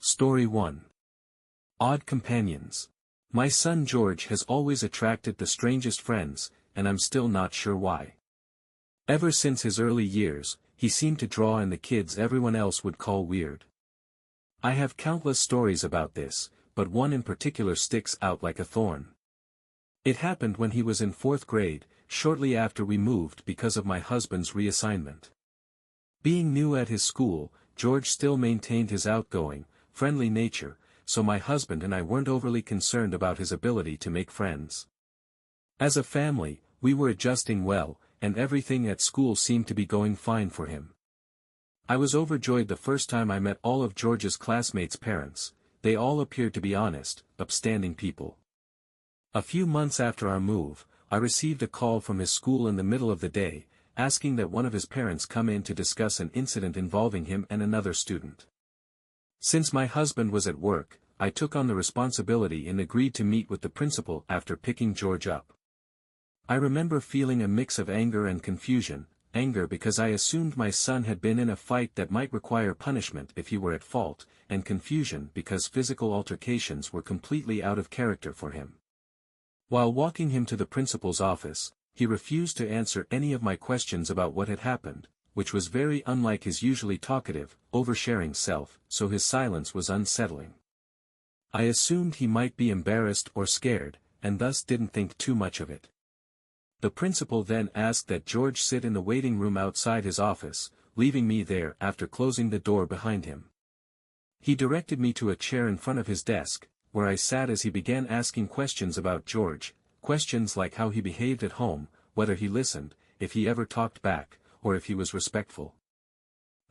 Story 1. Odd Companions. My son George has always attracted the strangest friends, and I'm still not sure why. Ever since his early years, he seemed to draw in the kids everyone else would call weird. I have countless stories about this, but one in particular sticks out like a thorn. It happened when he was in 4th grade, shortly after we moved because of my husband's reassignment. Being new at his school, George still maintained his outgoing, friendly nature, so my husband and I weren't overly concerned about his ability to make friends. As a family, we were adjusting well, and everything at school seemed to be going fine for him. I was overjoyed the first time I met all of George's classmates' parents. They all appeared to be honest, upstanding people. A few months after our move, I received a call from his school in the middle of the day, asking that one of his parents come in to discuss an incident involving him and another student. Since my husband was at work, I took on the responsibility and agreed to meet with the principal after picking George up. I remember feeling a mix of anger and confusion, anger because I assumed my son had been in a fight that might require punishment if he were at fault, and confusion because physical altercations were completely out of character for him. While walking him to the principal's office, he refused to answer any of my questions about what had happened, which was very unlike his usually talkative, oversharing self, so his silence was unsettling. I assumed he might be embarrassed or scared, and thus didn't think too much of it. The principal then asked that George sit in the waiting room outside his office, leaving me there after closing the door behind him. He directed me to a chair in front of his desk, where I sat as he began asking questions about George, questions like how he behaved at home, whether he listened, if he ever talked back, or if he was respectful.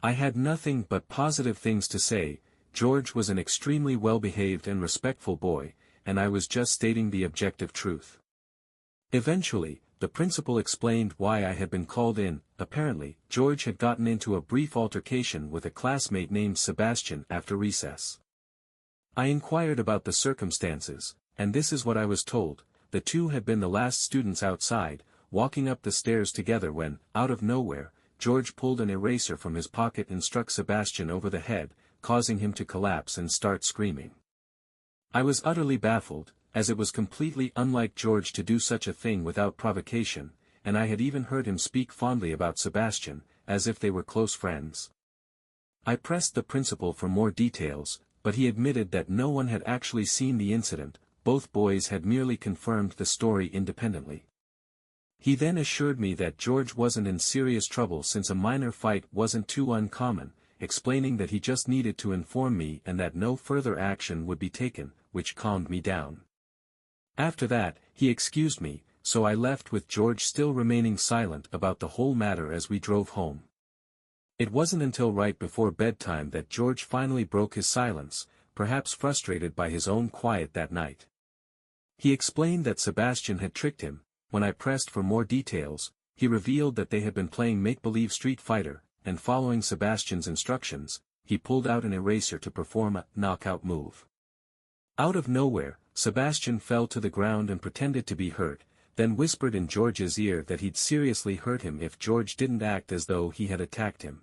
I had nothing but positive things to say. George was an extremely well-behaved and respectful boy, and I was just stating the objective truth. Eventually, the principal explained why I had been called in. Apparently, George had gotten into a brief altercation with a classmate named Sebastian after recess. I inquired about the circumstances, and this is what I was told. The two had been the last students outside, walking up the stairs together when, out of nowhere, George pulled an eraser from his pocket and struck Sebastian over the head, causing him to collapse and start screaming. I was utterly baffled, as it was completely unlike George to do such a thing without provocation, and I had even heard him speak fondly about Sebastian, as if they were close friends. I pressed the principal for more details, but he admitted that no one had actually seen the incident. Both boys had merely confirmed the story independently. He then assured me that George wasn't in serious trouble since a minor fight wasn't too uncommon, explaining that he just needed to inform me and that no further action would be taken, which calmed me down. After that, he excused me, so I left with George still remaining silent about the whole matter as we drove home. It wasn't until right before bedtime that George finally broke his silence, perhaps frustrated by his own quiet that night. He explained that Sebastian had tricked him. When I pressed for more details, he revealed that they had been playing make-believe Street Fighter, and following Sebastian's instructions, he pulled out an eraser to perform a knockout move. Out of nowhere, Sebastian fell to the ground and pretended to be hurt, then whispered in George's ear that he'd seriously hurt him if George didn't act as though he had attacked him.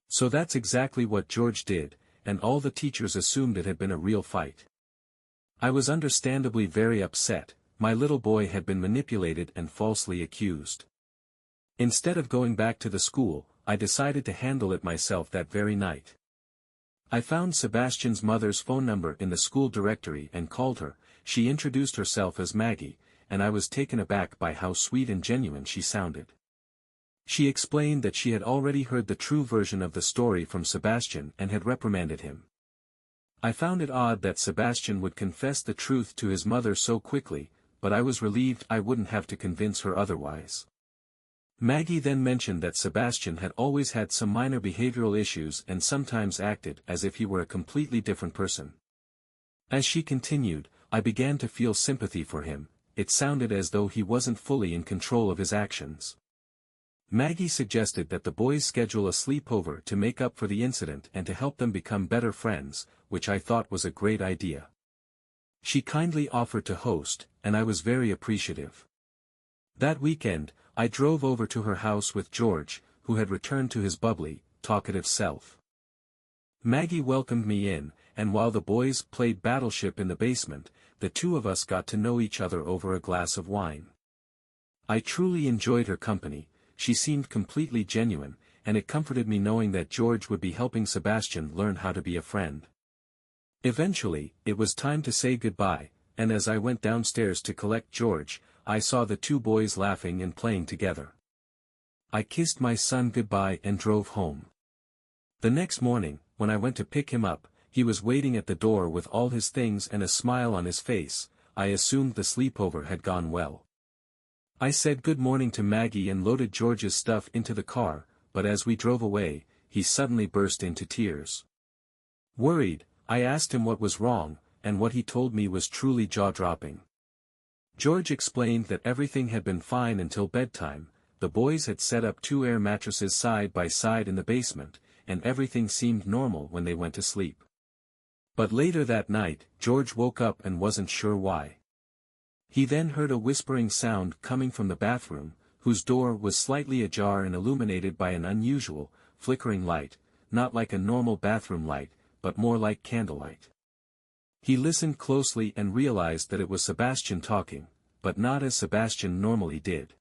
So that's exactly what George did, and all the teachers assumed it had been a real fight. I was understandably very upset. My little boy had been manipulated and falsely accused. Instead of going back to the school, I decided to handle it myself that very night. I found Sebastian's mother's phone number in the school directory and called her. She introduced herself as Maggie, and I was taken aback by how sweet and genuine she sounded. She explained that she had already heard the true version of the story from Sebastian and had reprimanded him. I found it odd that Sebastian would confess the truth to his mother so quickly, but I was relieved I wouldn't have to convince her otherwise. Maggie then mentioned that Sebastian had always had some minor behavioral issues and sometimes acted as if he were a completely different person. As she continued, I began to feel sympathy for him. It sounded as though he wasn't fully in control of his actions. Maggie suggested that the boys schedule a sleepover to make up for the incident and to help them become better friends, which I thought was a great idea. She kindly offered to host, and I was very appreciative. That weekend, I drove over to her house with George, who had returned to his bubbly, talkative self. Maggie welcomed me in, and while the boys played Battleship in the basement, the two of us got to know each other over a glass of wine. I truly enjoyed her company, she seemed completely genuine, and it comforted me knowing that George would be helping Sebastian learn how to be a friend. Eventually, it was time to say goodbye, and as I went downstairs to collect George, I saw the two boys laughing and playing together. I kissed my son goodbye and drove home. The next morning, when I went to pick him up, he was waiting at the door with all his things and a smile on his face. I assumed the sleepover had gone well. I said good morning to Maggie and loaded George's stuff into the car, but as we drove away, he suddenly burst into tears. Worried, I asked him what was wrong, and what he told me was truly jaw-dropping. George explained that everything had been fine until bedtime. The boys had set up 2 air mattresses side by side in the basement, and everything seemed normal when they went to sleep. But later that night, George woke up and wasn't sure why. He then heard a whispering sound coming from the bathroom, whose door was slightly ajar and illuminated by an unusual, flickering light, not like a normal bathroom light, but more like candlelight. He listened closely and realized that it was Sebastian talking, but not as Sebastian normally did.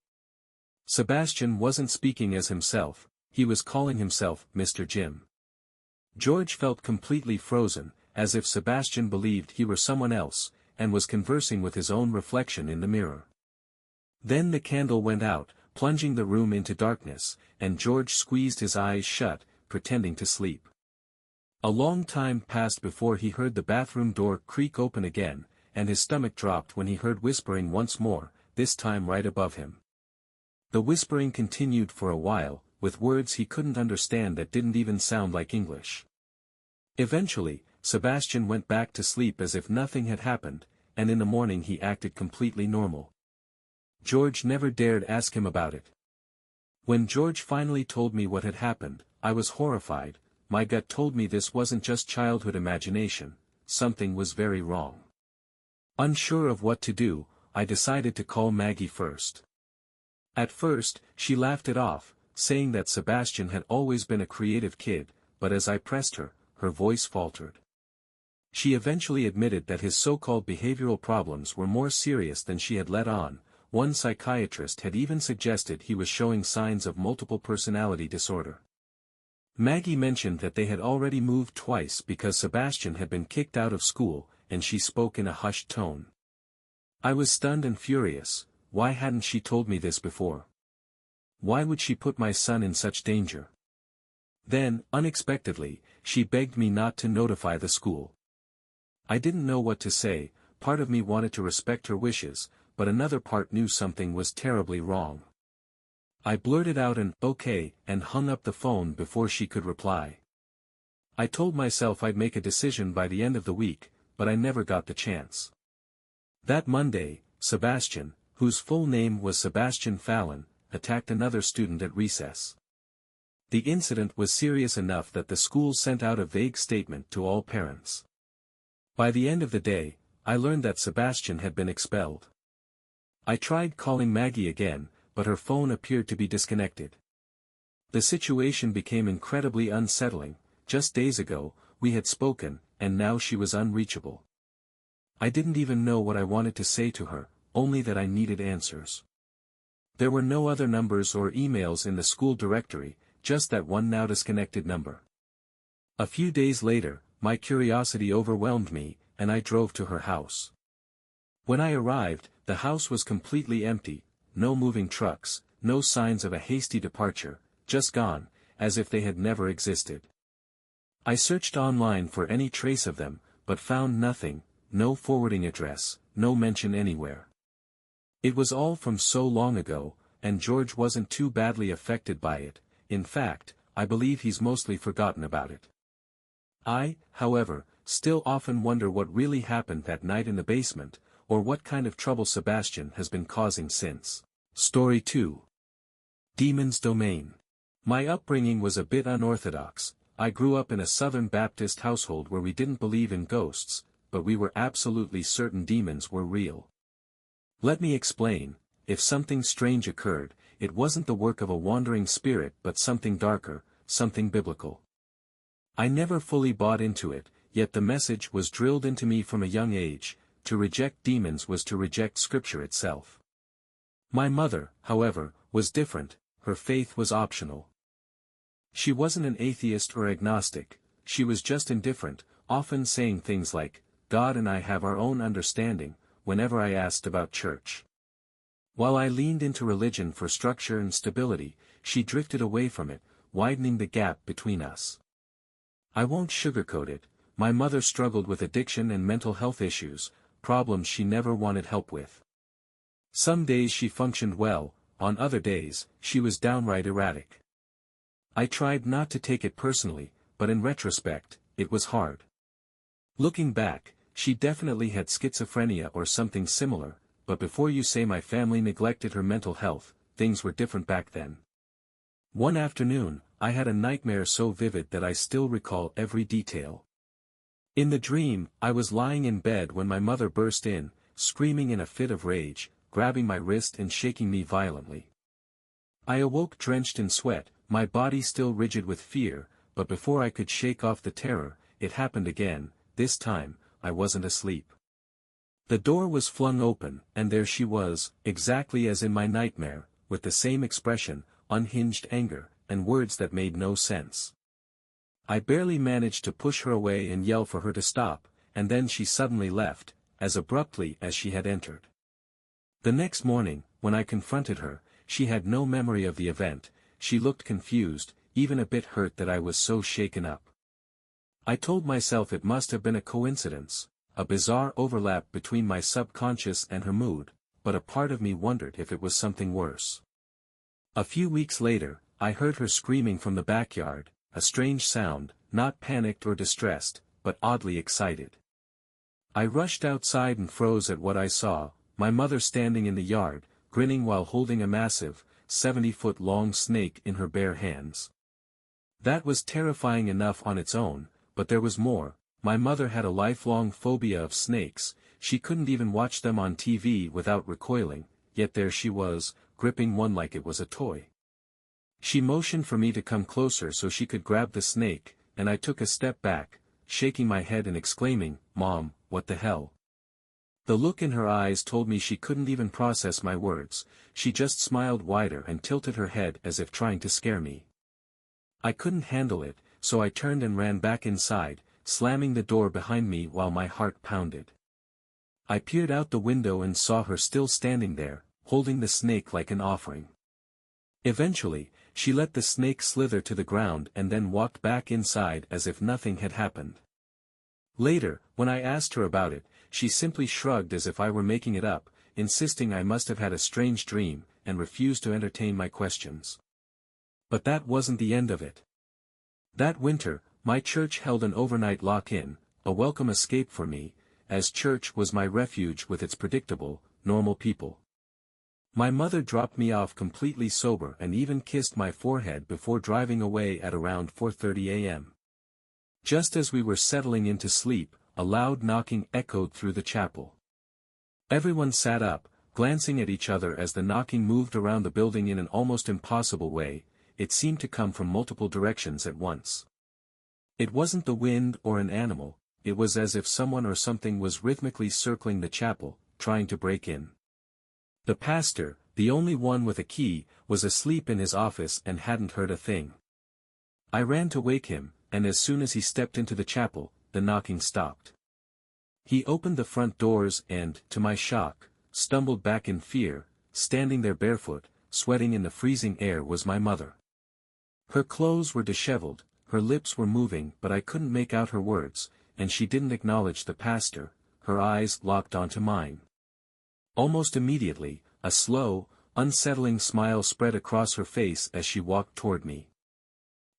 Sebastian wasn't speaking as himself, he was calling himself Mr. Jim. George felt completely frozen, as if Sebastian believed he were someone else, and was conversing with his own reflection in the mirror. Then the candle went out, plunging the room into darkness, and George squeezed his eyes shut, pretending to sleep. A long time passed before he heard the bathroom door creak open again, and his stomach dropped when he heard whispering once more, this time right above him. The whispering continued for a while, with words he couldn't understand that didn't even sound like English. Eventually, Sebastian went back to sleep as if nothing had happened, and in the morning he acted completely normal. George never dared ask him about it. When George finally told me what had happened, I was horrified. My gut told me this wasn't just childhood imagination, something was very wrong. Unsure of what to do, I decided to call Maggie first. At first, she laughed it off, saying that Sebastian had always been a creative kid, but as I pressed her, her voice faltered. She eventually admitted that his so-called behavioral problems were more serious than she had let on. One psychiatrist had even suggested he was showing signs of multiple personality disorder. Maggie mentioned that they had already moved twice because Sebastian had been kicked out of school, and she spoke in a hushed tone. I was stunned and furious. Why hadn't she told me this before? Why would she put my son in such danger? Then, unexpectedly, she begged me not to notify the school. I didn't know what to say. Part of me wanted to respect her wishes, but another part knew something was terribly wrong. I blurted out an "okay" and hung up the phone before she could reply. I told myself I'd make a decision by the end of the week, but I never got the chance. That Monday, Sebastian, whose full name was Sebastian Fallon, attacked another student at recess. The incident was serious enough that the school sent out a vague statement to all parents. By the end of the day, I learned that Sebastian had been expelled. I tried calling Maggie again, but her phone appeared to be disconnected. The situation became incredibly unsettling. Just days ago, we had spoken, and now she was unreachable. I didn't even know what I wanted to say to her, only that I needed answers. There were no other numbers or emails in the school directory, just that one now disconnected number. A few days later, my curiosity overwhelmed me, and I drove to her house. When I arrived, the house was completely empty, no moving trucks, no signs of a hasty departure, just gone, as if they had never existed. I searched online for any trace of them, but found nothing, no forwarding address, no mention anywhere. It was all from so long ago, and George wasn't too badly affected by it. In fact, I believe he's mostly forgotten about it. I, however, still often wonder what really happened that night in the basement, or what kind of trouble Sebastian has been causing since. Story 2. Demon's Domain. My upbringing was a bit unorthodox. I grew up in a Southern Baptist household where we didn't believe in ghosts, but we were absolutely certain demons were real. Let me explain. If something strange occurred, it wasn't the work of a wandering spirit but something darker, something biblical. I never fully bought into it, yet the message was drilled into me from a young age: to reject demons was to reject Scripture itself. My mother, however, was different. Her faith was optional. She wasn't an atheist or agnostic, she was just indifferent, often saying things like, "God and I have our own understanding," whenever I asked about church. While I leaned into religion for structure and stability, she drifted away from it, widening the gap between us. I won't sugarcoat it, my mother struggled with addiction and mental health issues, problems she never wanted help with. Some days she functioned well, on other days, she was downright erratic. I tried not to take it personally, but in retrospect, it was hard. Looking back, she definitely had schizophrenia or something similar, but before you say my family neglected her mental health, things were different back then. One afternoon, I had a nightmare so vivid that I still recall every detail. In the dream, I was lying in bed when my mother burst in, screaming in a fit of rage, grabbing my wrist and shaking me violently. I awoke drenched in sweat, my body still rigid with fear, but before I could shake off the terror, it happened again. This time, I wasn't asleep. The door was flung open, and there she was, exactly as in my nightmare, with the same expression, unhinged anger, and words that made no sense. I barely managed to push her away and yell for her to stop, and then she suddenly left, as abruptly as she had entered. The next morning, when I confronted her, she had no memory of the event. She looked confused, even a bit hurt that I was so shaken up. I told myself it must have been a coincidence, a bizarre overlap between my subconscious and her mood, but a part of me wondered if it was something worse. A few weeks later, I heard her screaming from the backyard, a strange sound, not panicked or distressed, but oddly excited. I rushed outside and froze at what I saw, my mother standing in the yard, grinning while holding a massive, 70-foot-long snake in her bare hands. That was terrifying enough on its own, but there was more. My mother had a lifelong phobia of snakes, she couldn't even watch them on TV without recoiling, yet there she was, gripping one like it was a toy. She motioned for me to come closer so she could grab the snake, and I took a step back, shaking my head and exclaiming, "Mom, what the hell?" The look in her eyes told me she couldn't even process my words, she just smiled wider and tilted her head as if trying to scare me. I couldn't handle it, so I turned and ran back inside, slamming the door behind me while my heart pounded. I peered out the window and saw her still standing there, holding the snake like an offering. Eventually, she let the snake slither to the ground and then walked back inside as if nothing had happened. Later, when I asked her about it, she simply shrugged as if I were making it up, insisting I must have had a strange dream, and refused to entertain my questions. But that wasn't the end of it. That winter, my church held an overnight lock-in, a welcome escape for me, as church was my refuge with its predictable, normal people. My mother dropped me off completely sober and even kissed my forehead before driving away at around 4:30 a.m. Just as we were settling into sleep, a loud knocking echoed through the chapel. Everyone sat up, glancing at each other as the knocking moved around the building in an almost impossible way. It seemed to come from multiple directions at once. It wasn't the wind or an animal, it was as if someone or something was rhythmically circling the chapel, trying to break in. The pastor, the only one with a key, was asleep in his office and hadn't heard a thing. I ran to wake him, and as soon as he stepped into the chapel, the knocking stopped. He opened the front doors and, to my shock, stumbled back in fear. Standing there barefoot, sweating in the freezing air was my mother. Her clothes were disheveled, her lips were moving but I couldn't make out her words, and she didn't acknowledge the pastor, her eyes locked onto mine. Almost immediately, a slow, unsettling smile spread across her face as she walked toward me.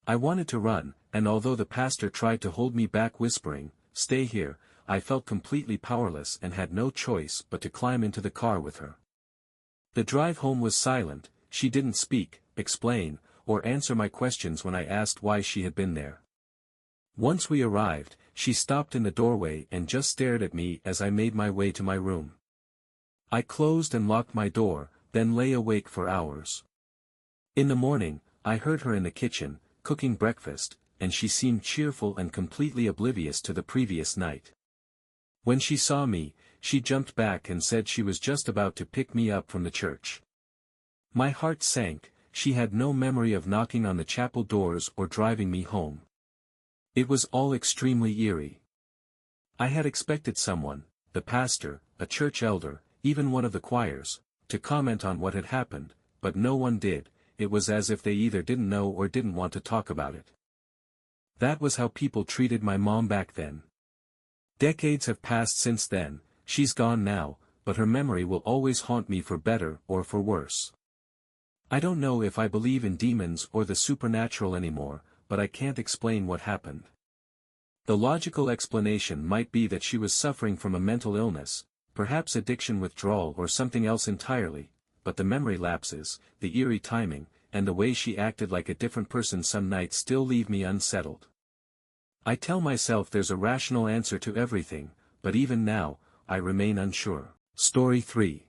I wanted to run, and although the pastor tried to hold me back whispering, "Stay here," I felt completely powerless and had no choice but to climb into the car with her. The drive home was silent. She didn't speak, explain, or answer my questions when I asked why she had been there. Once we arrived, she stopped in the doorway and just stared at me as I made my way to my room. I closed and locked my door, then lay awake for hours. In the morning, I heard her in the kitchen, cooking breakfast, and she seemed cheerful and completely oblivious to the previous night. When she saw me, she jumped back and said she was just about to pick me up from the church. My heart sank. She had no memory of knocking on the chapel doors or driving me home. It was all extremely eerie. I had expected someone, the pastor, a church elder, even one of the choirs, to comment on what had happened, but no one did. It was as if they either didn't know or didn't want to talk about it. That was how people treated my mom back then. Decades have passed since then, she's gone now, but her memory will always haunt me for better or for worse. I don't know if I believe in demons or the supernatural anymore, but I can't explain what happened. The logical explanation might be that she was suffering from a mental illness, perhaps addiction withdrawal or something else entirely, but the memory lapses, the eerie timing, and the way she acted like a different person some nights still leave me unsettled. I tell myself there's a rational answer to everything, but even now, I remain unsure. Story 3.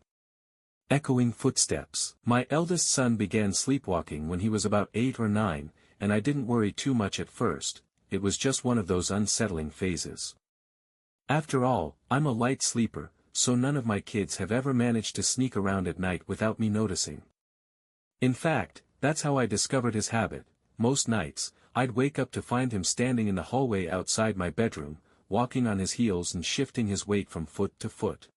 Echoing footsteps. My eldest son began sleepwalking when he was about 8 or 9, and I didn't worry too much at first. It was just one of those unsettling phases. After all, I'm a light sleeper, so none of my kids have ever managed to sneak around at night without me noticing. In fact, that's how I discovered his habit. Most nights, I'd wake up to find him standing in the hallway outside my bedroom, walking on his heels and shifting his weight from foot to foot.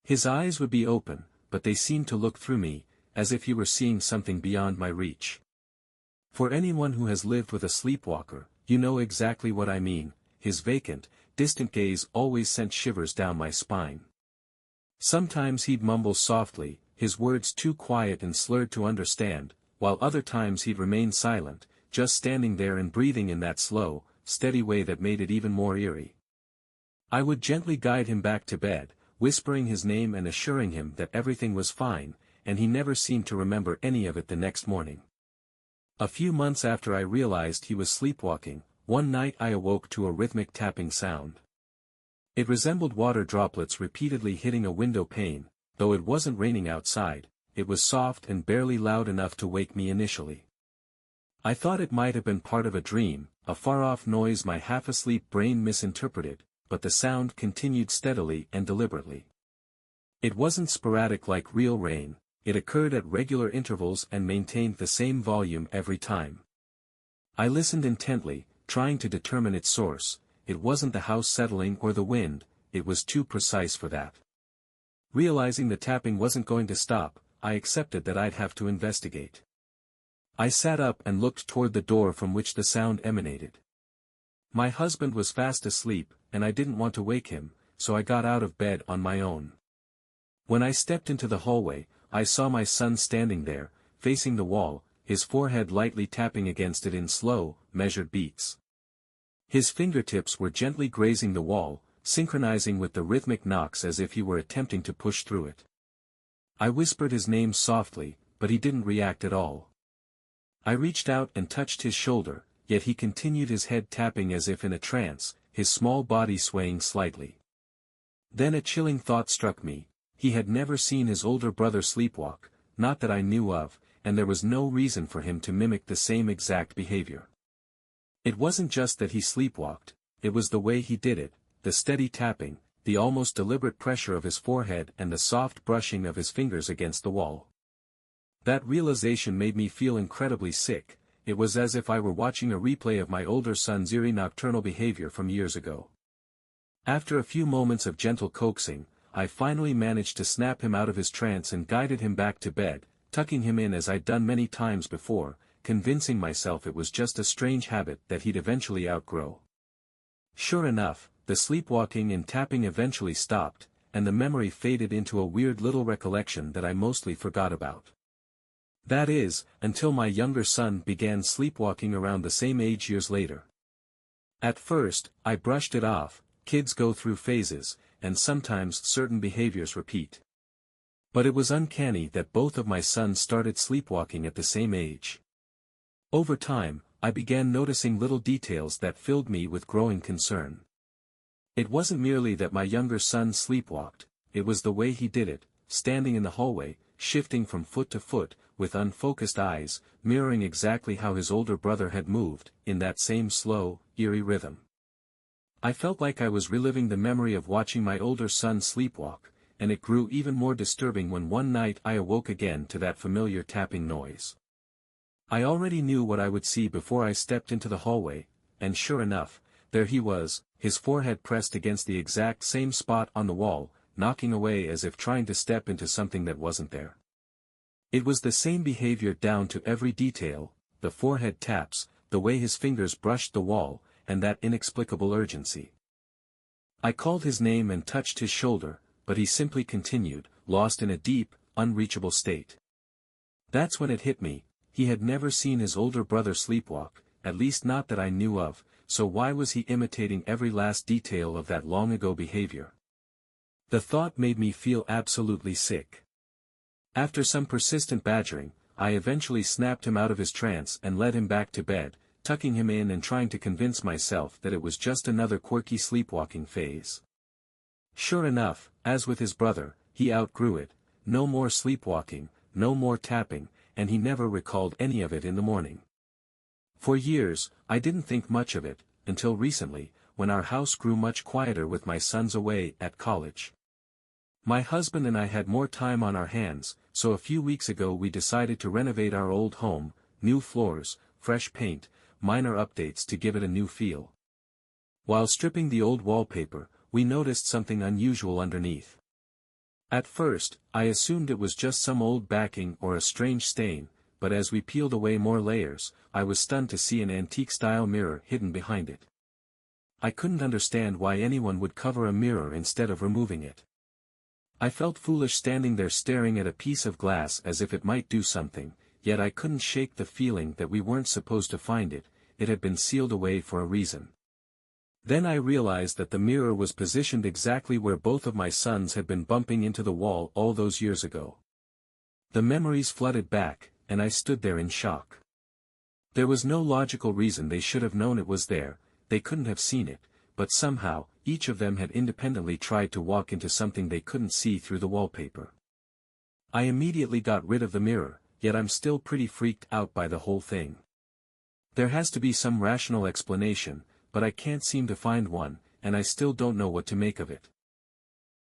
His eyes would be open, but they seemed to look through me, as if he were seeing something beyond my reach. For anyone who has lived with a sleepwalker, you know exactly what I mean. His vacant, distant gaze always sent shivers down my spine. Sometimes he'd mumble softly, his words too quiet and slurred to understand, while other times he'd remain silent, just standing there and breathing in that slow, steady way that made it even more eerie. I would gently guide him back to bed, whispering his name and assuring him that everything was fine, and he never seemed to remember any of it the next morning. A few months after I realized he was sleepwalking, one night I awoke to a rhythmic tapping sound. It resembled water droplets repeatedly hitting a window pane. Though it wasn't raining outside, it was soft and barely loud enough to wake me initially. I thought it might have been part of a dream, a far-off noise my half-asleep brain misinterpreted, but the sound continued steadily and deliberately. It wasn't sporadic like real rain, it occurred at regular intervals and maintained the same volume every time. I listened intently, trying to determine its source. It wasn't the house settling or the wind, it was too precise for that. Realizing the tapping wasn't going to stop, I accepted that I'd have to investigate. I sat up and looked toward the door from which the sound emanated. My husband was fast asleep, and I didn't want to wake him, so I got out of bed on my own. When I stepped into the hallway, I saw my son standing there, facing the wall, his forehead lightly tapping against it in slow, measured beats. His fingertips were gently grazing the wall, synchronizing with the rhythmic knocks as if he were attempting to push through it. I whispered his name softly, but he didn't react at all. I reached out and touched his shoulder, yet he continued his head tapping as if in a trance, his small body swaying slightly. Then a chilling thought struck me. He had never seen his older brother sleepwalk, not that I knew of, and there was no reason for him to mimic the same exact behavior. It wasn't just that he sleepwalked, it was the way he did it, the steady tapping, the almost deliberate pressure of his forehead and the soft brushing of his fingers against the wall. That realization made me feel incredibly sick. It was as if I were watching a replay of my older son's eerie nocturnal behavior from years ago. After a few moments of gentle coaxing, I finally managed to snap him out of his trance and guided him back to bed, tucking him in as I'd done many times before, convincing myself it was just a strange habit that he'd eventually outgrow. Sure enough, the sleepwalking and tapping eventually stopped, and the memory faded into a weird little recollection that I mostly forgot about. That is, until my younger son began sleepwalking around the same age years later. At first, I brushed it off. Kids go through phases, and sometimes certain behaviors repeat. But it was uncanny that both of my sons started sleepwalking at the same age. Over time, I began noticing little details that filled me with growing concern. It wasn't merely that my younger son sleepwalked, it was the way he did it, standing in the hallway, shifting from foot to foot, with unfocused eyes, mirroring exactly how his older brother had moved, in that same slow, eerie rhythm. I felt like I was reliving the memory of watching my older son sleepwalk, and it grew even more disturbing when one night I awoke again to that familiar tapping noise. I already knew what I would see before I stepped into the hallway, and sure enough, there he was, his forehead pressed against the exact same spot on the wall, knocking away as if trying to step into something that wasn't there. It was the same behavior down to every detail, the forehead taps, the way his fingers brushed the wall, and that inexplicable urgency. I called his name and touched his shoulder, but he simply continued, lost in a deep, unreachable state. That's when it hit me, he had never seen his older brother sleepwalk, at least not that I knew of, so why was he imitating every last detail of that long-ago behavior? The thought made me feel absolutely sick. After some persistent badgering, I eventually snapped him out of his trance and led him back to bed, tucking him in and trying to convince myself that it was just another quirky sleepwalking phase. Sure enough, as with his brother, he outgrew it, no more sleepwalking, no more tapping, and he never recalled any of it in the morning. For years, I didn't think much of it, until recently, when our house grew much quieter with my sons away at college. My husband and I had more time on our hands, so a few weeks ago we decided to renovate our old home, new floors, fresh paint, minor updates to give it a new feel. While stripping the old wallpaper, we noticed something unusual underneath. At first, I assumed it was just some old backing or a strange stain, but as we peeled away more layers, I was stunned to see an antique-style mirror hidden behind it. I couldn't understand why anyone would cover a mirror instead of removing it. I felt foolish standing there staring at a piece of glass as if it might do something, yet I couldn't shake the feeling that we weren't supposed to find it, it had been sealed away for a reason. Then I realized that the mirror was positioned exactly where both of my sons had been bumping into the wall all those years ago. The memories flooded back, and I stood there in shock. There was no logical reason they should have known it was there, they couldn't have seen it, but somehow, each of them had independently tried to walk into something they couldn't see through the wallpaper. I immediately got rid of the mirror, yet I'm still pretty freaked out by the whole thing. There has to be some rational explanation, but I can't seem to find one, and I still don't know what to make of it.